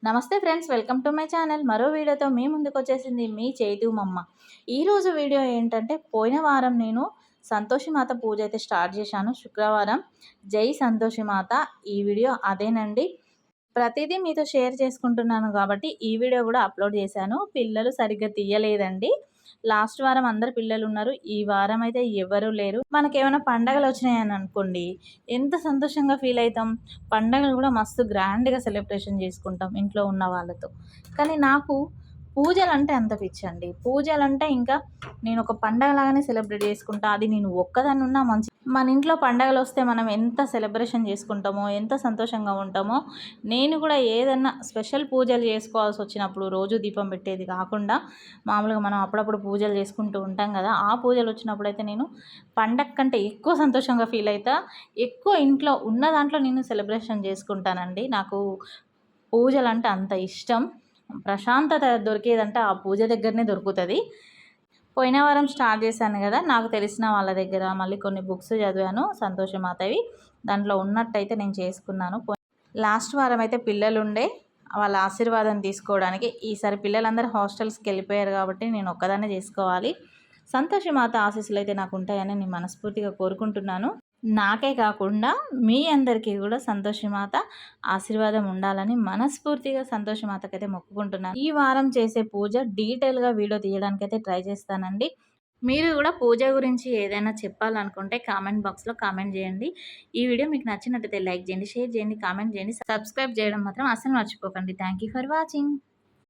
నమస్తే friends, welcome to my channel. మరో వీడియోతో మీ ముందుకు వచ్చేసింది మీ చైతు మమ్మ. ఈరోజు వీడియో ఏంటంటే, పోయిన వారం నేను సంతోషిమాత పూజ అయితే స్టార్ట్ చేశాను. శుక్రవారం జై సంతోషిమాత. ఈ వీడియో అదేనండి. ప్రతిదీ మీతో షేర్ చేసుకుంటున్నాను కాబట్టి ఈ వీడియో కూడా అప్లోడ్ చేశాను. పిల్లలు సరిగ్గా తీయలేదండి. లాస్ట్ వారం అందరు పిల్లలు ఉన్నారు. ఈ వారం అయితే ఎవరు లేరు. మనకేమైనా పండగలు వచ్చినాయని అనుకోండి, ఎంత సంతోషంగా ఫీల్ అవుతాం. పండగలు కూడా మస్తు గ్రాండ్గా సెలబ్రేషన్ చేసుకుంటాం ఇంట్లో ఉన్న వాళ్ళతో. కానీ నాకు పూజలంటే అంత పిచ్చండి. పూజలంటే ఇంకా నేను ఒక పండగలాగానే సెలబ్రేట్ చేసుకుంటా. అది నేను ఒక్కదాన్ని ఉన్నా మంచి. మన ఇంట్లో పండగలు వస్తే మనం ఎంత సెలబ్రేషన్ చేసుకుంటామో, ఎంత సంతోషంగా ఉంటామో, నేను కూడా ఏదన్నా స్పెషల్ పూజలు చేసుకోవాల్సి వచ్చినప్పుడు రోజు దీపం పెట్టేది కాకుండా మామూలుగా మనం అప్పుడప్పుడు పూజలు చేసుకుంటూ ఉంటాం కదా, ఆ పూజలు వచ్చినప్పుడు అయితే నేను పండగ కంటే ఎక్కువ సంతోషంగా ఫీల్ అవుతా. ఎక్కువ ఇంట్లో ఉన్న దాంట్లో నేను సెలబ్రేషన్ చేసుకుంటానండి. నాకు పూజలు అంటే అంత ఇష్టం. ప్రశాంతత దొరికేదంటే ఆ పూజ దగ్గరనే దొరుకుతుంది. పోయిన వారం స్టార్ట్ చేశాను కదా, నాకు తెలిసిన వాళ్ళ దగ్గర మళ్ళీ కొన్ని బుక్స్ చదివాను సంతోషమాతవి. దాంట్లో ఉన్నట్టయితే నేను చేసుకున్నాను. లాస్ట్ వారం అయితే పిల్లలుండే వాళ్ళ ఆశీర్వాదం తీసుకోవడానికి. ఈసారి పిల్లలందరూ హాస్టల్స్కి వెళ్ళిపోయారు కాబట్టి నేను ఒక్కదాన్నే చేసుకోవాలి. సంతోషమాత ఆశీస్సులు అయితే నాకు ఉంటాయని నేను మనస్ఫూర్తిగా కోరుకుంటున్నాను. నాకే కాకుండా మీ అందరికీ కూడా సంతోషమాత ఆశీర్వాదం ఉండాలని మనస్ఫూర్తిగా సంతోషమాతకైతే మొక్కుకుంటున్నాను. ఈ వారం చేసే పూజ డీటెయిల్గా వీడియో తీయడానికైతే ట్రై చేస్తానండి. మీరు కూడా పూజ గురించి ఏదైనా చెప్పాలనుకుంటే కామెంట్ బాక్స్లో కామెంట్ చేయండి. ఈ వీడియో మీకు నచ్చినట్టయితే లైక్ చేయండి, షేర్ చేయండి, కామెంట్ చేయండి. సబ్స్క్రైబ్ చేయడం మాత్రం అస్సలు మర్చిపోకండి. Thank you for watching.